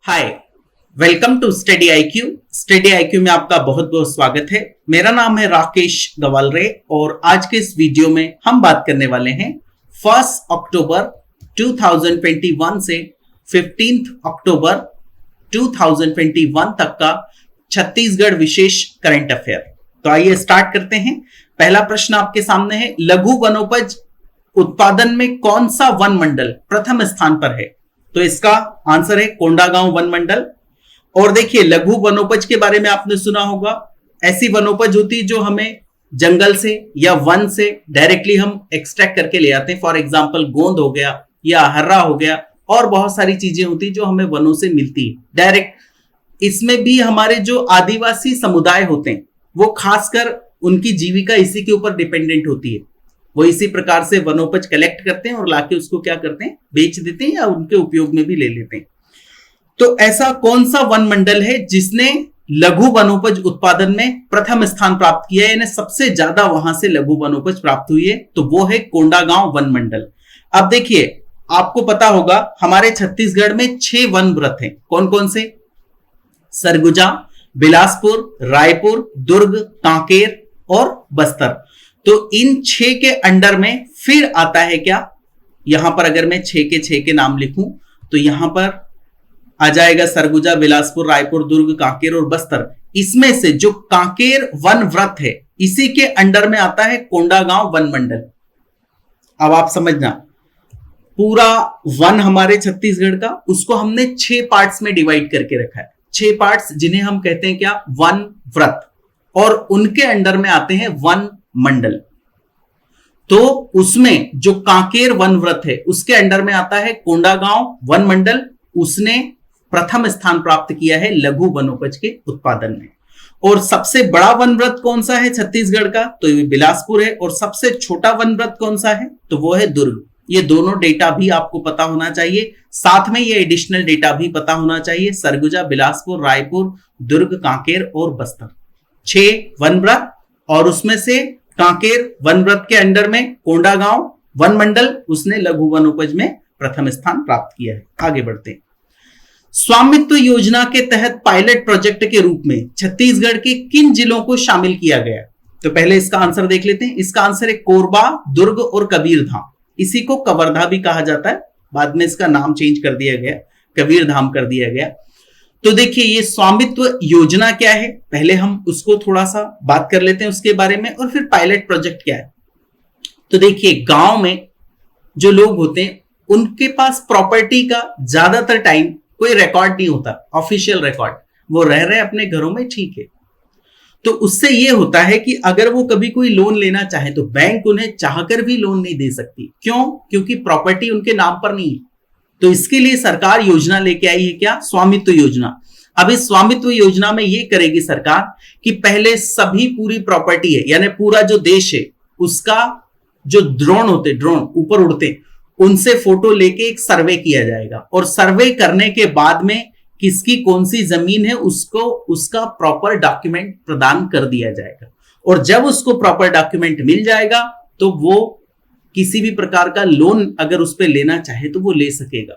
Hi, welcome to study IQ. Study IQ में आपका बहुत बहुत स्वागत है। मेरा नाम है राकेश गवालरे और आज के इस वीडियो में हम बात करने वाले हैं 1 अक्टूबर 2021 से 15 अक्टूबर 2021 तक का छत्तीसगढ़ विशेष करंट अफेयर। तो आइए स्टार्ट करते हैं। पहला प्रश्न आपके सामने है, लघु वनोपज उत्पादन में कौन सा वन मंडल प्रथम स्थान पर है? तो इसका आंसर है कोंडागांव वन मंडल। और देखिए, लघु वनोपज के बारे में आपने सुना होगा, ऐसी वनोपज होती है जो हमें जंगल से या वन से डायरेक्टली हम एक्सट्रैक्ट करके ले आते हैं। फॉर एग्जांपल गोंद हो गया या हर्रा हो गया और बहुत सारी चीजें होती है जो हमें वनों से मिलती है डायरेक्ट। इसमें भी हमारे जो आदिवासी समुदाय होते हैं वो खासकर उनकी जीविका इसी के ऊपर डिपेंडेंट होती है। वो इसी प्रकार से वनोपज कलेक्ट करते हैं और लाके उसको क्या करते हैं, बेच देते हैं या उनके उपयोग में भी ले लेते हैं। तो ऐसा कौन सा वन मंडल है जिसने लघु वनोपज उत्पादन में प्रथम स्थान प्राप्त किया है, यानी सबसे ज्यादा वहां से लघु वनोपज प्राप्त हुई है? तो वो है कोंडागांव वन मंडल। अब देखिए, आपको पता होगा हमारे छत्तीसगढ़ में 6 वन व्रत हैं। कौन कौन से? सरगुजा, बिलासपुर, रायपुर, दुर्ग, कांकेर और बस्तर। तो इन 6 के अंडर में फिर आता है क्या, यहां पर अगर मैं 6 के नाम लिखूं तो यहां पर आ जाएगा सरगुजा, बिलासपुर, रायपुर, दुर्ग, कांकेर और बस्तर। इसमें से जो कांकेर वन व्रत है इसी के अंडर में आता है कोंडागांव वन मंडल। अब आप समझना, पूरा वन हमारे छत्तीसगढ़ का, उसको हमने 6 पार्ट्स में डिवाइड करके रखा है। 6 पार्ट्स जिन्हें हम कहते हैं क्या, वन व्रत, और उनके अंडर में आते हैं वन मंडल। तो उसमें जो कांकेर वन व्रत है उसके अंडर में आता है कोंडागांव वन मंडल। उसने प्रथम स्थान प्राप्त किया है लघु वनोपज के उत्पादन में। और सबसे बड़ा वन व्रत कौन सा है छत्तीसगढ़ का? तो ये बिलासपुर है। और सबसे छोटा वन व्रत कौन सा है? तो वो है दुर्ग। ये दोनों डेटा भी आपको पता होना चाहिए, साथ में ये एडिशनल डेटा भी पता होना चाहिए। सरगुजा, बिलासपुर, रायपुर, दुर्ग, कांकेर और बस्तर, 6 वन व्रत, और उसमें से कांकेर वन व्रत के अंडर में कोंडागांव वन मंडल, उसने लघु वनोपज में प्रथम स्थान प्राप्त किया है। आगे बढ़ते हैं। स्वामित्व योजना के तहत पायलट प्रोजेक्ट के रूप में छत्तीसगढ़ के किन जिलों को शामिल किया गया? तो पहले इसका आंसर देख लेते हैं। इसका आंसर है कोरबा, दुर्ग और कबीरधाम। इसी को कवर्धा भी कहा जाता है, बाद में इसका नाम चेंज कर दिया गया, कबीरधाम कर दिया गया। तो देखिए, ये स्वामित्व योजना क्या है, पहले हम उसको थोड़ा सा बात कर लेते हैं उसके बारे में, और फिर पायलट प्रोजेक्ट क्या है। तो देखिए, गांव में जो लोग होते हैं उनके पास प्रॉपर्टी का ज्यादातर टाइम कोई रिकॉर्ड नहीं होता, ऑफिशियल रिकॉर्ड। वो रह रहे अपने घरों में, ठीक है। तो उससे ये होता है कि अगर वो कभी कोई लोन लेना चाहे तो बैंक उन्हें चाहकर भी लोन नहीं दे सकती। क्यों? क्योंकि प्रॉपर्टी उनके नाम पर नहीं है। तो इसके लिए सरकार योजना लेके आई है, क्या? स्वामित्व योजना। अब इस स्वामित्व योजना में ये करेगी सरकार कि पहले सभी पूरी प्रॉपर्टी है, यानी पूरा जो देश है उसका जो ड्रोन होते, ड्रोन ऊपर उड़ते, उनसे फोटो लेके एक सर्वे किया जाएगा। और सर्वे करने के बाद में किसकी कौन सी जमीन है उसको उसका प्रॉपर डॉक्यूमेंट प्रदान कर दिया जाएगा। और जब उसको प्रॉपर डॉक्यूमेंट मिल जाएगा तो वो किसी भी प्रकार का लोन अगर उस पर लेना चाहे तो वो ले सकेगा।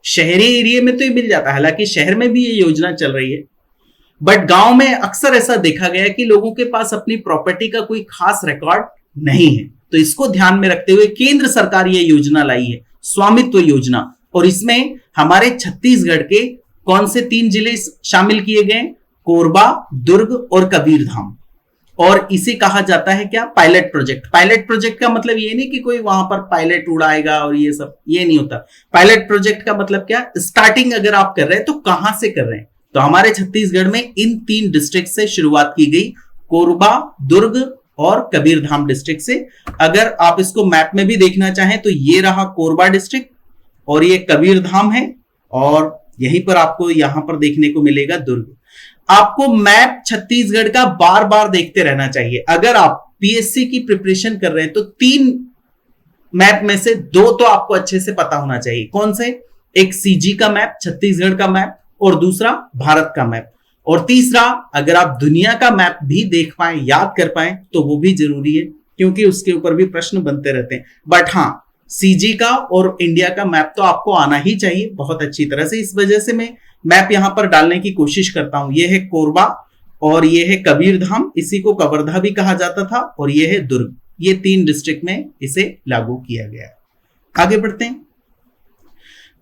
शहरी एरिया में तो ये मिल जाता है, हालांकि शहर में भी ये योजना चल रही है, बट गांव में अक्सर ऐसा देखा गया है कि लोगों के पास अपनी प्रॉपर्टी का कोई खास रिकॉर्ड नहीं है। तो इसको ध्यान में रखते हुए केंद्र सरकार ये योजना लाई है, स्वामित्व योजना। और इसमें हमारे छत्तीसगढ़ के कौन से 3 जिले शामिल किए गए? कोरबा, दुर्ग और कबीरधाम। और इसे कहा जाता है क्या? Pilot project. पायलट प्रोजेक्ट का मतलब ये नहीं कि कोई वहां पर पायलट उड़ाएगा और ये सब, ये नहीं होता। पायलट प्रोजेक्ट का मतलब क्या? स्टार्टिंग अगर आप कर रहे हैं तो कहां से कर रहे हैं? तो हमारे छत्तीसगढ़ में इन 3 डिस्ट्रिक्ट से शुरुआत की गई, कोरबा, दुर्ग और कबीरधाम डिस्ट्रिक्ट से। अगर आप इसको मैप में भी देखना चाहें तो ये रहा कोरबा डिस्ट्रिक्ट और ये कबीरधाम है, और यहीं पर आपको यहां पर देखने को मिलेगा दुर्ग। आपको मैप छत्तीसगढ़ का बार बार देखते रहना चाहिए। अगर आप पीएससी की प्रिपरेशन कर रहे हैं तो 3 मैप में से 2 तो आपको अच्छे से पता होना चाहिए। कौन से? एक सीजी का मैप, छत्तीसगढ़ का मैप, और दूसरा भारत का मैप, और तीसरा अगर आप दुनिया का मैप भी देख पाए, याद कर पाए, तो वो भी जरूरी है, क्योंकि उसके ऊपर भी प्रश्न बनते रहते हैं। बट हाँ, सीजी का और इंडिया का मैप तो आपको आना ही चाहिए बहुत अच्छी तरह से। इस वजह से मैं मैप यहां पर डालने की कोशिश करता हूं। ये है कोरबा और ये है कबीरधाम, इसी को कवर्धा भी कहा जाता था, और ये है दुर्ग। ये 3 डिस्ट्रिक्ट में इसे लागू किया गया है। आगे बढ़ते हैं।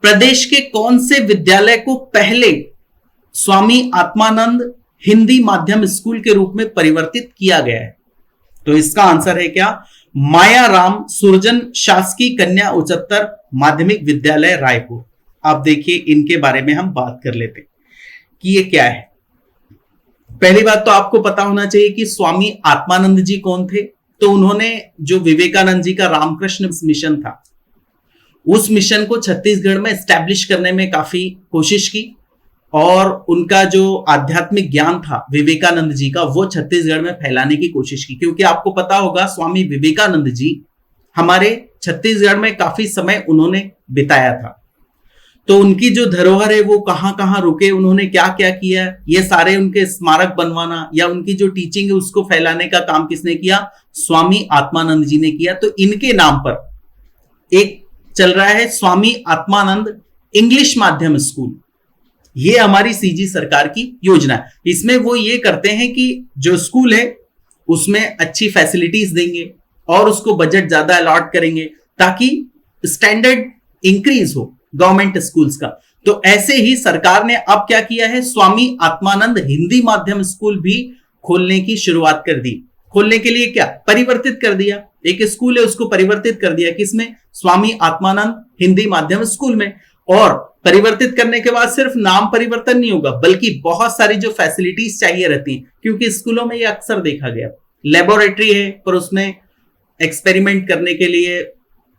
प्रदेश के कौन से विद्यालय को पहले स्वामी आत्मानंद हिंदी माध्यम स्कूल के रूप में परिवर्तित किया गया है? तो इसका आंसर है क्या? मायाराम सुरजन शासकीय कन्या उच्चतर माध्यमिक विद्यालय रायपुर। आप देखिए, इनके बारे में हम बात कर लेते हैं कि ये क्या है। पहली बात तो आपको पता होना चाहिए कि स्वामी आत्मानंद जी कौन थे। तो उन्होंने जो विवेकानंद जी का रामकृष्ण मिशन था, उस मिशन को छत्तीसगढ़ में एस्टैब्लिश करने में काफी कोशिश की, और उनका जो आध्यात्मिक ज्ञान था विवेकानंद जी का, वो छत्तीसगढ़ में फैलाने की कोशिश की। क्योंकि आपको पता होगा, स्वामी विवेकानंद जी हमारे छत्तीसगढ़ में काफी समय उन्होंने बिताया था। तो उनकी जो धरोहर है वो कहां कहां रुके, उन्होंने क्या क्या किया, ये सारे उनके स्मारक बनवाना या उनकी जो टीचिंग है उसको फैलाने का काम किसने किया? स्वामी आत्मानंद जी ने किया। तो इनके नाम पर एक चल रहा है स्वामी आत्मानंद इंग्लिश माध्यम स्कूल। ये हमारी सीजी सरकार की योजना है। इसमें वो ये करते हैं कि जो स्कूल है उसमें अच्छी फैसिलिटीज देंगे और उसको बजट ज्यादा अलॉट करेंगे ताकि स्टैंडर्ड इंक्रीज हो गवर्नमेंट स्कूल्स का। तो ऐसे ही सरकार ने अब क्या किया है, स्वामी आत्मानंद हिंदी माध्यम स्कूल भी खोलने की शुरुआत कर दी। खोलने के लिए क्या परिवर्तित कर दिया, एक स्कूल है उसको परिवर्तित कर दिया किसमें? स्वामी आत्मानंद हिंदी माध्यम स्कूल में। और परिवर्तित करने के बाद सिर्फ नाम परिवर्तन नहीं होगा, बल्कि बहुत सारी जो फैसिलिटीज चाहिए रहती हैं, क्योंकि स्कूलों में ये अक्सर देखा गया, लेबोरेटरी है पर उसमें एक्सपेरिमेंट करने के लिए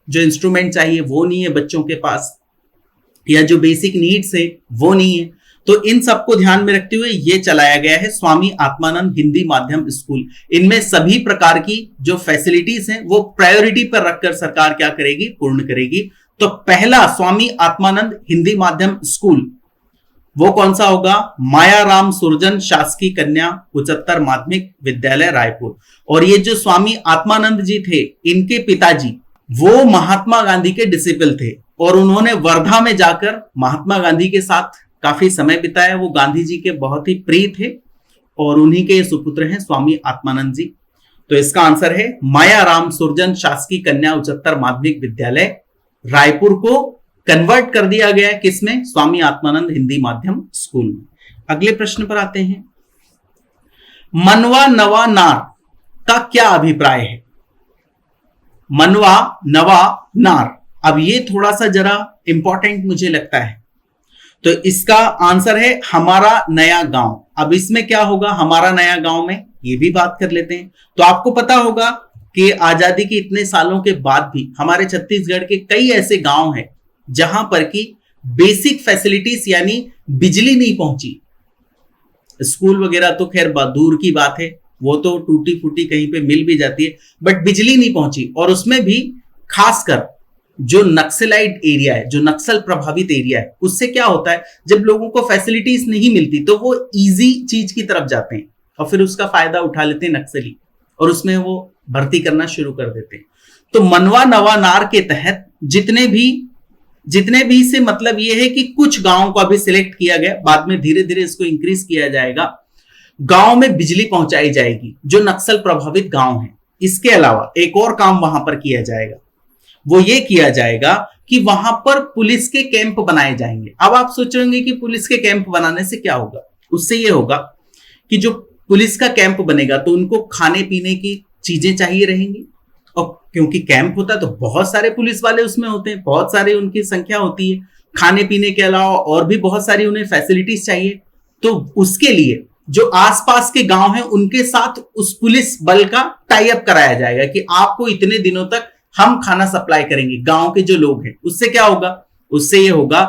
जो इंस्ट्रूमेंट चाहिए वो नहीं है बच्चों के पास, या जो बेसिक नीड्स है वो नहीं है। तो इन सबको ध्यान में रखते हुए ये चलाया गया है स्वामी आत्मानंद हिंदी माध्यम स्कूल। इनमें सभी प्रकार की जो फैसिलिटीज हैं वो प्रायोरिटी पर रखकर सरकार क्या करेगी? पूर्ण करेगी। तो पहला स्वामी आत्मानंद हिंदी माध्यम स्कूल वो कौन सा होगा? मायाराम सुरजन शासकीय कन्या उच्चतर माध्यमिक विद्यालय रायपुर। और ये जो स्वामी आत्मानंद जी थे, इनके पिताजी वो महात्मा गांधी के डिसिपल थे और उन्होंने वर्धा में जाकर महात्मा गांधी के साथ काफी समय बिताया। वो गांधी जी के बहुत ही प्रिय थे और उन्हीं के सुपुत्र हैं स्वामी आत्मानंद जी। तो इसका आंसर है मायाराम सुरजन शासकीय कन्या उच्चतर माध्यमिक विद्यालय रायपुर को कन्वर्ट कर दिया गया किसमें? स्वामी आत्मानंद हिंदी माध्यम स्कूल में। अगले प्रश्न पर आते हैं। मनवा नवा नार का क्या अभिप्राय है? मनवा नवा नार, अब ये थोड़ा सा जरा इंपॉर्टेंट मुझे लगता है। तो इसका आंसर है हमारा नया गांव। अब इसमें क्या होगा हमारा नया गांव में, ये भी बात कर लेते हैं। तो आपको पता होगा कि आजादी के इतने सालों के बाद भी हमारे छत्तीसगढ़ के कई ऐसे गांव हैं जहां पर की बेसिक फैसिलिटीज यानी बिजली नहीं पहुंची। स्कूल वगैरह तो खैर दूर की बात है, वो तो टूटी फूटी कहीं पे मिल भी जाती है, बट बिजली नहीं पहुंची। और उसमें भी खासकर जो नक्सलाइट एरिया है, जो नक्सल प्रभावित एरिया है, उससे क्या होता है जब लोगों को फैसिलिटीज नहीं मिलती तो वो इजी चीज की तरफ जाते हैं और फिर उसका फायदा उठा लेते हैं नक्सली और उसमें वो भर्ती करना शुरू कर देते हैं। तो मनवा नवा नार के तहत जितने भी से मतलब ये है कि कुछ गांवों को अभी सिलेक्ट किया गया, बाद में धीरे धीरे इसको इंक्रीज किया जाएगा। गांव में बिजली पहुंचाई जाएगी जो नक्सल प्रभावित गांव हैं। इसके अलावा एक और काम वहां पर किया जाएगा, वो ये किया जाएगा कि वहां पर पुलिस के कैंप बनाए जाएंगे। अब आप सोचेंगे कि पुलिस के कैंप बनाने से क्या होगा? उससे ये होगा कि जो पुलिस का कैंप बनेगा तो उनको खाने पीने की चीजें चाहिए रहेंगी, और क्योंकि कैंप होता है तो बहुत सारे पुलिस वाले उसमें होते हैं, बहुत सारे उनकी संख्या होती है। खाने पीने के अलावा और भी बहुत सारी उन्हें फैसिलिटीज चाहिए। तो उसके लिए जो आसपास के गांव हैं उनके साथ उस पुलिस बल का टाई अप कराया जाएगा कि आपको इतने दिनों तक हम खाना सप्लाई करेंगे गांव के जो लोग हैं। उससे क्या होगा? उससे ये होगा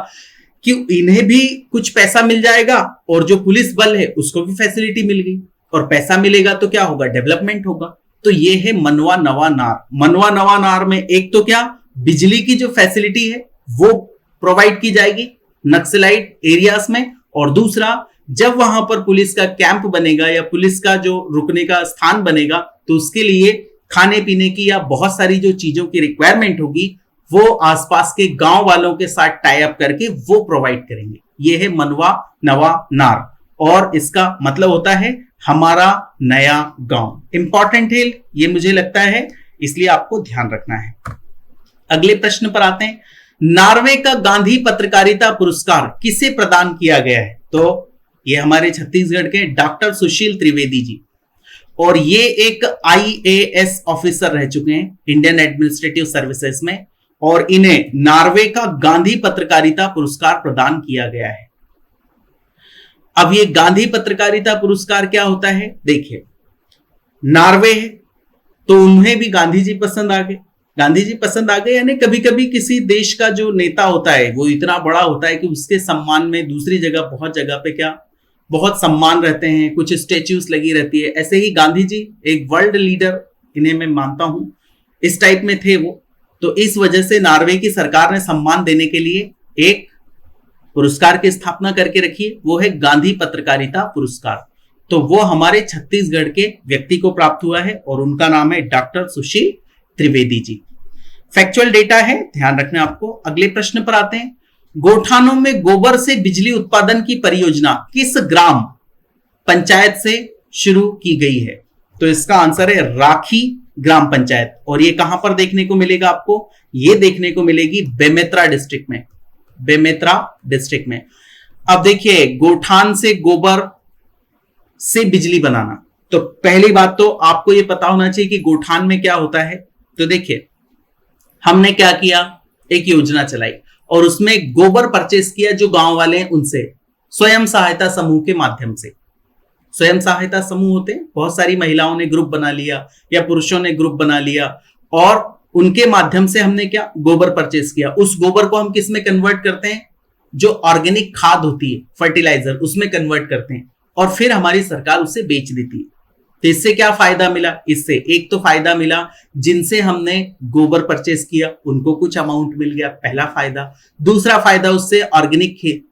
कि इन्हें भी कुछ पैसा मिल जाएगा और जो पुलिस बल है उसको भी फैसिलिटी मिल गई, और पैसा मिलेगा तो क्या होगा? डेवलपमेंट होगा। तो ये है मनवा नवा नार। मनवा नवा नार में एक तो क्या बिजली की जो फैसिलिटी है वो प्रोवाइड की जाएगी नक्सलाइट एरियाज में, और दूसरा जब वहां पर पुलिस का कैंप बनेगा या पुलिस का जो रुकने का स्थान बनेगा तो उसके लिए खाने पीने की या बहुत सारी जो चीजों की रिक्वायरमेंट होगी वो आसपास के गांव वालों के साथ टाई अप करके वो प्रोवाइड करेंगे। ये है मनवा नवा नार और इसका मतलब होता है हमारा नया गांव। इंपॉर्टेंट है ये, मुझे लगता है, इसलिए आपको ध्यान रखना है। अगले प्रश्न पर आते हैं। नॉर्वे का गांधी पत्रकारिता पुरस्कार किसे प्रदान किया गया है? तो ये हमारे छत्तीसगढ़ के डॉक्टर सुशील त्रिवेदी जी, और ये एक IAS ऑफिसर रह चुके हैं इंडियन एडमिनिस्ट्रेटिव सर्विसेज में, और इन्हें नॉर्वे का गांधी पत्रकारिता पुरस्कार प्रदान किया गया है। अब ये गांधी पत्रकारिता पुरस्कार क्या होता है? देखिए, नॉर्वे है तो उन्हें भी गांधी जी पसंद आ गए। गांधी जी पसंद आ गए यानी कभी कभी किसी देश का जो नेता होता है वो इतना बड़ा होता है कि उसके सम्मान में दूसरी जगह बहुत जगह पे क्या बहुत सम्मान रहते हैं, कुछ स्टेच्यूज लगी रहती है। ऐसे ही गांधी जी एक वर्ल्ड लीडर, इन्हें मैं मानता हूं, इस टाइप में थे वो। तो इस वजह से नॉर्वे की सरकार ने सम्मान देने के लिए एक पुरस्कार की स्थापना करके रखी है, वो है गांधी पत्रकारिता पुरस्कार। तो वो हमारे छत्तीसगढ़ के व्यक्ति को प्राप्त हुआ है और उनका नाम है doctor Sushil Trivedi ji. Factual data है, ध्यान रखना आपको। अगले प्रश्न पर आते हैं। गोठानों में गोबर से बिजली उत्पादन की परियोजना किस ग्राम पंचायत से शुरू की गई है? तो इसका आंसर है राखी ग्राम पंचायत। और ये कहां पर देखने को मिलेगा आपको? ये देखने को मिलेगी बेमेतरा डिस्ट्रिक्ट में, बेमेतरा डिस्ट्रिक्ट में। अब देखिए, गोठान से गोबर से बिजली बनाना, तो पहली बात तो आपको ये पता होना चाहिए कि गोठान में क्या होता है। तो देखिए, हमने क्या किया, एक योजना चलाई और उसमें गोबर परचेस किया जो गांव वाले हैं उनसे, स्वयं सहायता समूह के माध्यम से। स्वयं सहायता समूह होते हैं, बहुत सारी महिलाओं ने ग्रुप बना लिया या पुरुषों ने ग्रुप बना लिया और उनके माध्यम से हमने क्या गोबर परचेस किया। उस गोबर को हम किस में कन्वर्ट करते हैं? जो ऑर्गेनिक खाद होती है, फर्टिलाइजर, उसमें कन्वर्ट करते हैं और फिर हमारी सरकार उसे बेच देती है। तो इससे क्या फायदा मिला? इससे एक तो फायदा मिला, जिनसे हमने गोबर परचेस किया उनको कुछ अमाउंट मिल गया, पहला फायदा। दूसरा फायदा, उससे ऑर्गेनिक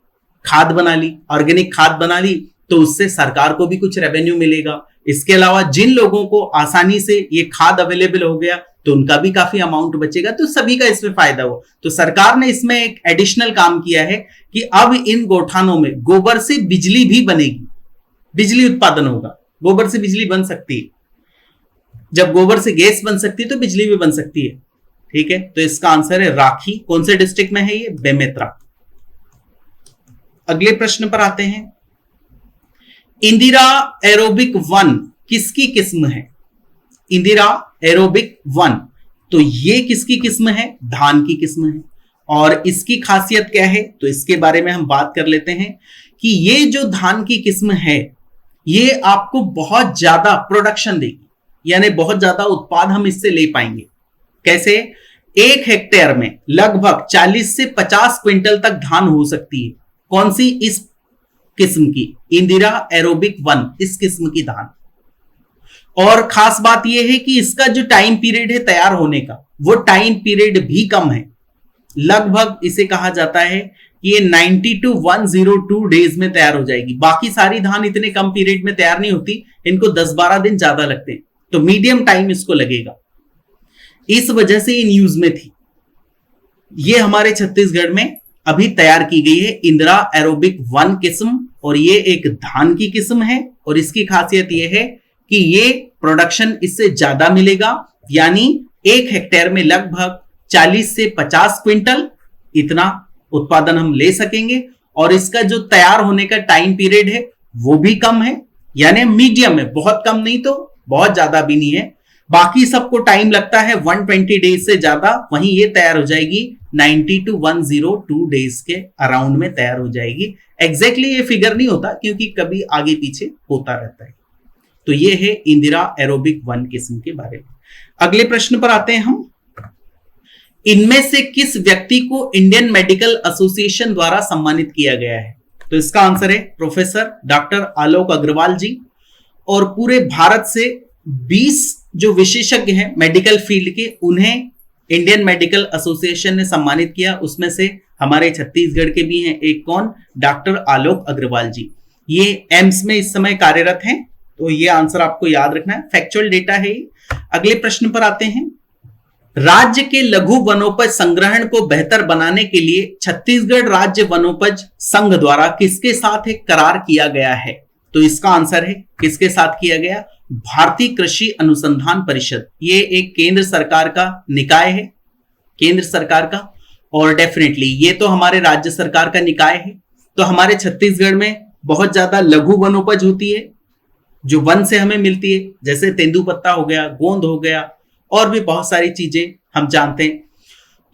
खाद बना ली, ऑर्गेनिक खाद बना ली तो उससे सरकार को भी कुछ रेवेन्यू मिलेगा। इसके अलावा जिन लोगों को आसानी से ये खाद अवेलेबल हो गया तो उनका भी काफी अमाउंट बचेगा, तो सभी का इसमें फायदा हो। तो सरकार ने इसमें एक एडिशनल काम किया है कि अब इन गोठानों में गोबर से बिजली भी बनेगी, बिजली उत्पादन होगा। गोबर से बिजली बन सकती है, जब गोबर से गैस बन सकती है तो बिजली भी बन सकती है। ठीक है, तो इसका आंसर है राखी। कौन से डिस्ट्रिक्ट में है ये? बेमेतरा। अगले प्रश्न पर आते हैं। इंदिरा एरोबिक 1 किसकी किस्म है? इंदिरा एरोबिक 1, तो ये किसकी किस्म है? धान की किस्म है। और इसकी खासियत क्या है? तो इसके बारे में हम बात कर लेते हैं कि ये जो धान की किस्म है ये आपको बहुत ज्यादा प्रोडक्शन देगी, यानी बहुत ज्यादा उत्पाद हम इससे ले पाएंगे। कैसे? 1 हेक्टेयर में लगभग 40 से 50 क्विंटल तक धान हो सकती है। कौन सी? इस किस्म की, इंदिरा एरोबिक 1, इस किस्म की धान। और खास बात यह है कि इसका जो टाइम पीरियड है तैयार होने का, वो टाइम पीरियड भी कम है। लगभग इसे कहा जाता है कि ये 90 to 102 डेज में तैयार हो जाएगी। बाकी सारी धान इतने कम पीरियड में तैयार नहीं होती, इनको 10-12 दिन ज्यादा लगते हैं, तो मीडियम टाइम इसको लगेगा। इस वजह से इन यूज में थी। ये हमारे छत्तीसगढ़ में अभी तैयार की गई है इंदिरा एरोबिक 1 किस्म, और ये एक धान की किस्म है। और इसकी खासियत यह है कि ये प्रोडक्शन इससे ज्यादा मिलेगा, यानी 1 हेक्टेयर में लगभग 40 से 50 क्विंटल इतना उत्पादन हम ले सकेंगे। और इसका जो तैयार होने का टाइम पीरियड है वो भी कम है, यानी मीडियम है, बहुत कम नहीं तो बहुत ज्यादा भी नहीं है। बाकी सबको टाइम लगता है 120 डेज से ज्यादा, वहीं ये तैयार हो जाएगी 90 to 102 डेज के अराउंड में तैयार हो जाएगी। एग्जैक्टली ये फिगर नहीं होता क्योंकि कभी आगे पीछे होता रहता है। तो ये है इंदिरा एरोबिक 1 किस्म के बारे में। अगले प्रश्न पर आते हैं हम। इनमें से किस व्यक्ति को इंडियन मेडिकल एसोसिएशन द्वारा सम्मानित किया गया है? तो इसका आंसर है प्रोफेसर डॉक्टर आलोक अग्रवाल जी। और पूरे भारत से 20 जो विशेषज्ञ हैं मेडिकल फील्ड के, उन्हें इंडियन मेडिकल एसोसिएशन ने सम्मानित किया। उसमें से हमारे छत्तीसगढ़ के भी हैं, एक कौन? डॉक्टर आलोक अग्रवाल जी। ये एम्स में इस समय कार्यरत हैं, तो ये आंसर आपको याद रखना है, फैक्चुअल डेटा है। अगले प्रश्न पर आते हैं। राज्य के लघु वनोपज संग्रहण को बेहतर बनाने के लिए छत्तीसगढ़ राज्य वनोपज संघ द्वारा किसके साथ एक करार किया गया है? तो इसका आंसर है किसके साथ किया गया? भारतीय कृषि अनुसंधान परिषद। ये एक केंद्र सरकार का निकाय है, केंद्र सरकार का, और डेफिनेटली ये तो हमारे राज्य सरकार का निकाय है। तो हमारे छत्तीसगढ़ में बहुत ज्यादा लघु वनोपज होती है जो वन से हमें मिलती है, जैसे तेंदुपत्ता हो गया, गोंद हो गया, और भी बहुत सारी चीजें हम जानते हैं।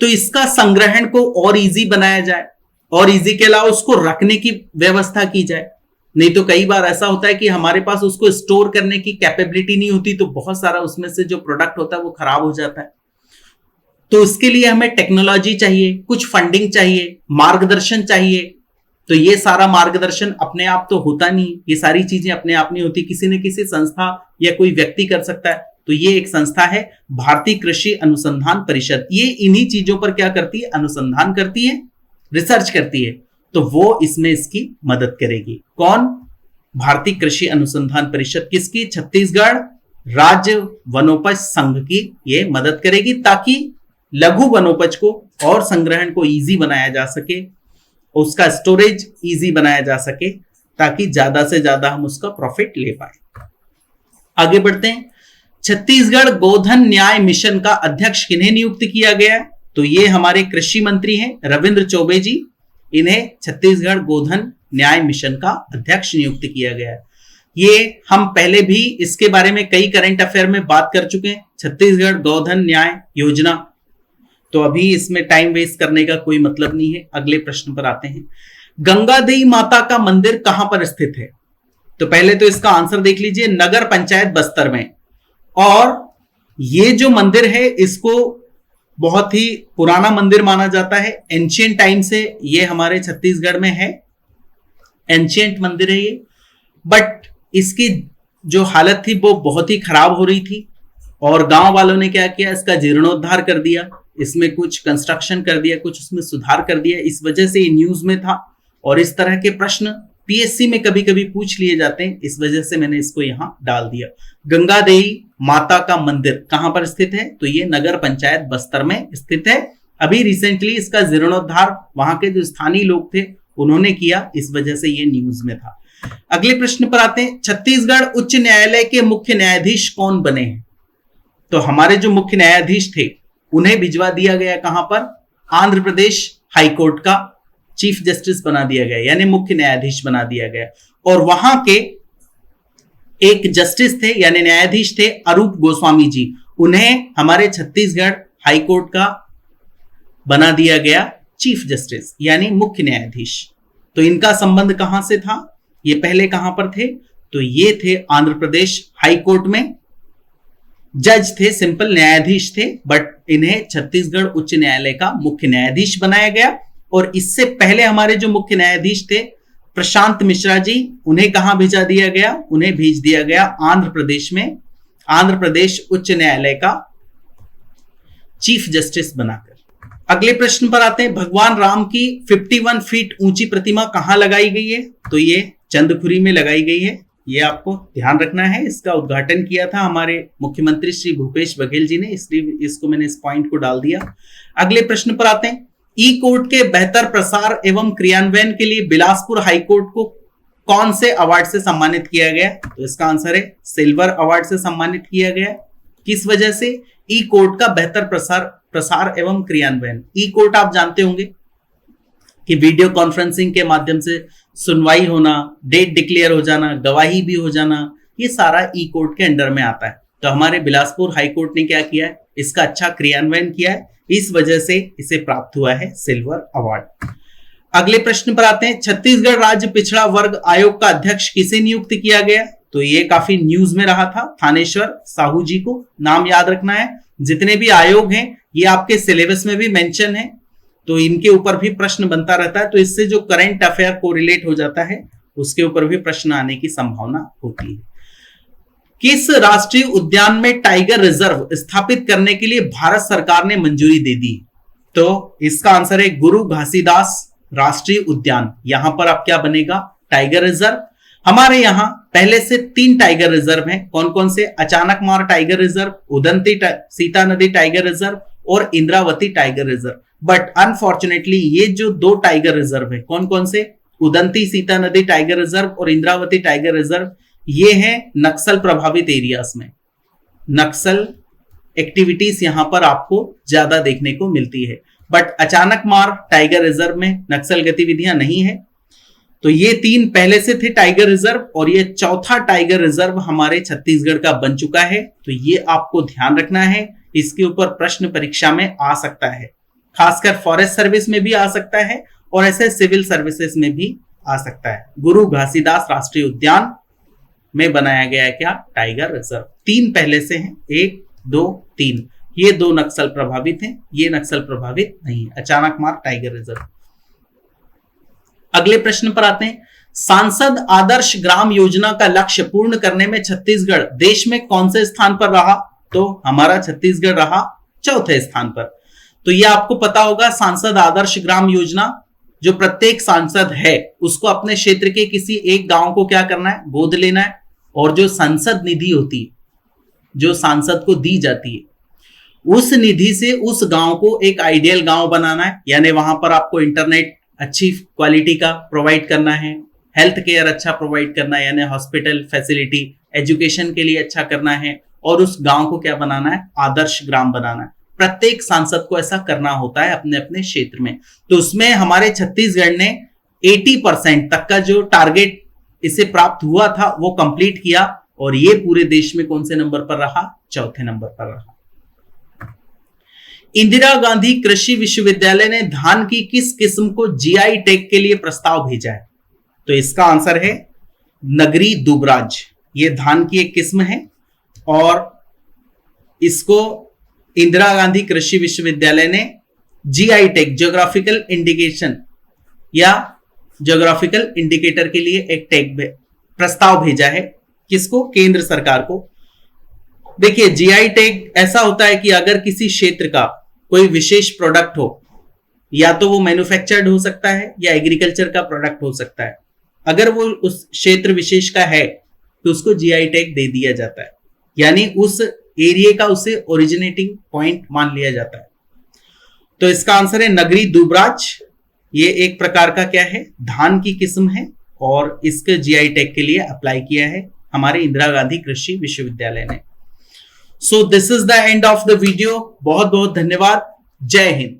तो इसका संग्रहण को और इजी बनाया जाए, और इजी के अलावा उसको रखने की व्यवस्था की जाए। नहीं तो कई बार ऐसा होता है कि हमारे पास उसको स्टोर करने की कैपेबिलिटी नहीं होती, तो बहुत सारा उसमें से जो प्रोडक्ट होता है वो खराब हो जाता है। तो इसके लिए हमें टेक्नोलॉजी चाहिए, कुछ फंडिंग चाहिए, मार्गदर्शन चाहिए। तो ये सारा मार्गदर्शन अपने आप तो होता नहीं, ये सारी चीजें अपने आप नहीं होती, किसी न किसी संस्था या कोई व्यक्ति कर सकता है। तो ये एक संस्था है भारतीय कृषि अनुसंधान परिषद। ये इन्हीं चीजों पर क्या करती है? अनुसंधान करती है, रिसर्च करती है। तो वो इसमें इसकी मदद करेगी। कौन? भारतीय कृषि अनुसंधान परिषद। किसकी? छत्तीसगढ़ राज्य वनोपज संघ की ये मदद करेगी, ताकि लघु वनोपज को और संग्रहण को इजी बनाया जा सके, उसका स्टोरेज इजी बनाया जा सके, ताकि ज्यादा से ज्यादा हम उसका प्रॉफिट ले पाए। आगे बढ़ते हैं। छत्तीसगढ़ गोधन न्याय मिशन का अध्यक्ष किन्हें नियुक्त किया गया है? तो ये हमारे कृषि मंत्री हैं रविंद्र चौबे जी। इन्हें छत्तीसगढ़ गोधन न्याय मिशन का अध्यक्ष नियुक्त किया गया है। ये हम पहले भी इसके बारे में कई करंट अफेयर में बात कर चुके हैं, छत्तीसगढ़ गोधन न्याय योजना। तो अभी इसमें टाइम वेस्ट करने का कोई मतलब नहीं है। अगले प्रश्न पर आते हैं। गंगा देवी माता का मंदिर कहां पर स्थित है? तो पहले तो इसका आंसर देख लीजिए, नगर पंचायत बस्तर में। और ये जो मंदिर है इसको बहुत ही पुराना मंदिर माना जाता है, एंशिएंट टाइम से ये हमारे छत्तीसगढ़ में है, एंशिएंट मंदिर है ये। बट इसकी जो हालत थी वो बहुत ही खराब हो रही थी, और गांव वालों ने क्या किया? इसका जीर्णोद्धार कर दिया, इसमें कुछ कंस्ट्रक्शन कर दिया, कुछ उसमें सुधार कर दिया। इस वजह से ये न्यूज में था, और इस तरह के प्रश्न पीएससी में कभी कभी पूछ लिए जाते हैं, इस वजह से मैंने इसको यहां डाल दिया। गंगा देवी माता का मंदिर कहां पर स्थित है? तो ये नगर पंचायत बस्तर में स्थित है। अभी रिसेंटली इसका जीर्णोद्धार वहां के जो स्थानीय लोग थे उन्होंने किया, इस वजह से ये न्यूज में था। अगले प्रश्न पर आते हैं। छत्तीसगढ़ उच्च न्यायालय के मुख्य न्यायाधीश कौन बने हैं? तो हमारे जो मुख्य न्यायाधीश थे उन्हें भिजवा दिया गया कहां पर? आंध्र प्रदेश हाईकोर्ट का चीफ जस्टिस बना दिया गया, यानी मुख्य न्यायाधीश बना दिया गया। और वहां के एक जस्टिस थे, यानी न्यायाधीश थे अरूप गोस्वामी जी, उन्हें हमारे छत्तीसगढ़ हाईकोर्ट का बना दिया गया चीफ जस्टिस, यानी मुख्य न्यायाधीश। तो इनका संबंध कहां से था? ये पहले कहां पर थे? तो ये थे आंध्र प्रदेश हाईकोर्ट में जज थे, सिंपल न्यायाधीश थे, बट इन्हें छत्तीसगढ़ उच्च न्यायालय का मुख्य न्यायाधीश बनाया गया। और इससे पहले हमारे जो मुख्य न्यायाधीश थे प्रशांत मिश्रा जी, उन्हें कहां भेजा दिया गया? उन्हें भेज दिया गया आंध्र प्रदेश में, आंध्र प्रदेश उच्च न्यायालय का चीफ जस्टिस बनाकर। अगले प्रश्न पर आते हैं। भगवान राम की 51 फीट ऊंची प्रतिमा कहां लगाई गई है? तो ये चंदखुरी में लगाई गई है, ये आपको ध्यान रखना है। इसका उद्घाटन किया था हमारे मुख्यमंत्री श्री भूपेश बघेल जी ने, इसलिए इसको मैंने इस पॉइंट को डाल दिया। अगले प्रश्न पर आते हैं। ई कोर्ट के बेहतर प्रसार एवं क्रियान्वयन के लिए बिलासपुर हाईकोर्ट को कौन से अवार्ड से सम्मानित किया गया? तो इसका आंसर है सिल्वर अवार्ड से सम्मानित किया गया। किस वजह से? ई कोर्ट का बेहतर प्रसार एवं क्रियान्वयन। ई कोर्ट आप जानते होंगे कि वीडियो कॉन्फ्रेंसिंग के माध्यम से सुनवाई होना, डेट डिक्लेयर हो जाना, गवाही भी हो जाना, ये सारा ई कोर्ट के अंडर में आता है। तो हमारे बिलासपुर हाईकोर्ट ने क्या किया है? इसका अच्छा क्रियान्वयन किया है, इस वजह से इसे प्राप्त हुआ है सिल्वर अवार्ड। अगले प्रश्न पर आते हैं। छत्तीसगढ़ राज्य पिछड़ा वर्ग आयोग का अध्यक्ष किसे नियुक्त किया गया? तो ये काफी न्यूज में रहा था, थानेश्वर साहू जी को। नाम याद रखना है। जितने भी आयोग हैं ये आपके सिलेबस में भी मेंशन है, तो इनके ऊपर भी प्रश्न बनता रहता है। तो इससे जो करंट अफेयर कोरिलेट हो जाता है उसके ऊपर भी प्रश्न आने की संभावना होती है। किस राष्ट्रीय उद्यान में टाइगर रिजर्व स्थापित करने के लिए भारत सरकार ने मंजूरी दे दी? तो इसका आंसर है गुरु घासीदास राष्ट्रीय उद्यान। यहां पर अब क्या बनेगा? Tiger reserve. हमारे यहां पहले से 3 टाइगर रिजर्व हैं। कौन कौन से? अचानकमार टाइगर रिजर्व, उदंती सीता नदी टाइगर रिजर्व और Indravati tiger reserve. But unfortunately ये जो 2 टाइगर रिजर्व है, कौन कौन से, उदंती सीता नदी टाइगर रिजर्व और इंद्रावती टाइगर रिजर्व, ये है नक्सल प्रभावित एरियाज में। नक्सल एक्टिविटीज यहां पर आपको ज्यादा देखने को मिलती है। बट अचानक मार टाइगर रिजर्व में नक्सल गतिविधियां नहीं है। तो ये 3 पहले से थे टाइगर रिजर्व और ये 4था टाइगर रिजर्व हमारे छत्तीसगढ़ का बन चुका है। तो ये आपको ध्यान रखना है, इसके ऊपर प्रश्न परीक्षा में आ सकता है, खासकर फॉरेस्ट सर्विस में भी आ सकता है और ऐसे सिविल सर्विसेज में भी आ सकता है। गुरु घासीदास राष्ट्रीय उद्यान में बनाया गया है क्या, टाइगर रिजर्व। 3 पहले से हैं, 1 2 3। ये 2 नक्सल प्रभावित हैं, ये नक्सल प्रभावित नहीं है। अचानक मार टाइगर रिजर्व। अगले प्रश्न पर आते हैं। सांसद आदर्श ग्राम योजना का लक्ष्य पूर्ण करने में छत्तीसगढ़ देश में कौन से स्थान पर रहा, तो हमारा छत्तीसगढ़ रहा 4थे स्थान पर। तो यह आपको पता होगा, सांसद आदर्श ग्राम योजना, जो प्रत्येक सांसद है उसको अपने क्षेत्र के किसी एक गांव को क्या करना है, गोद लेना है, और जो संसद निधि होती है जो सांसद को दी जाती है, उस निधि से उस गांव को एक आइडियल गांव बनाना है। यानी वहां पर आपको इंटरनेट अच्छी क्वालिटी का प्रोवाइड करना है, हेल्थ केयर अच्छा प्रोवाइड करना है, यानी हॉस्पिटल फैसिलिटी, एजुकेशन के लिए अच्छा करना है, और उस गांव को क्या बनाना है, आदर्श ग्राम बनाना है। प्रत्येक सांसद को ऐसा करना होता है अपने अपने क्षेत्र में। तो उसमें हमारे छत्तीसगढ़ ने 80% तक का जो टारगेट इसे प्राप्त हुआ था वो कंप्लीट किया, और ये पूरे देश में कौन से नंबर पर रहा, 4थे नंबर पर रहा। इंदिरा गांधी कृषि विश्वविद्यालय ने धान की किस किस्म को जीआई टैग के लिए प्रस्ताव भेजा है, तो इसका आंसर है नगरी दुबराज। ये धान की एक किस्म है और इसको इंदिरा गांधी कृषि विश्वविद्यालय ने जीआई टैग, ज्योग्राफिकल इंडिकेशन या ज्योग्राफिकल इंडिकेटर के लिए एक टैग प्रस्ताव भेजा है। किसको, केंद्र सरकार को। देखिए जीआई टैग ऐसा होता है कि अगर किसी क्षेत्र का कोई विशेष प्रोडक्ट हो, या तो वो मैन्युफैक्चर्ड हो सकता है या एग्रीकल्चर का प्रोडक्ट हो सकता है, अगर वो उस क्षेत्र विशेष का है तो उसको जीआई टैग दे दिया जाता है, यानी उस एरिया का उसे ओरिजिनेटिंग पॉइंट मान लिया जाता है। तो इसका आंसर है नगरी दुबराज। ये एक प्रकार का क्या है, धान की किस्म है, और इसके जीआई टैग के लिए अप्लाई किया है हमारे इंदिरा गांधी कृषि विश्वविद्यालय ने। So this is the end of the video. बहुत बहुत धन्यवाद। जय हिंद।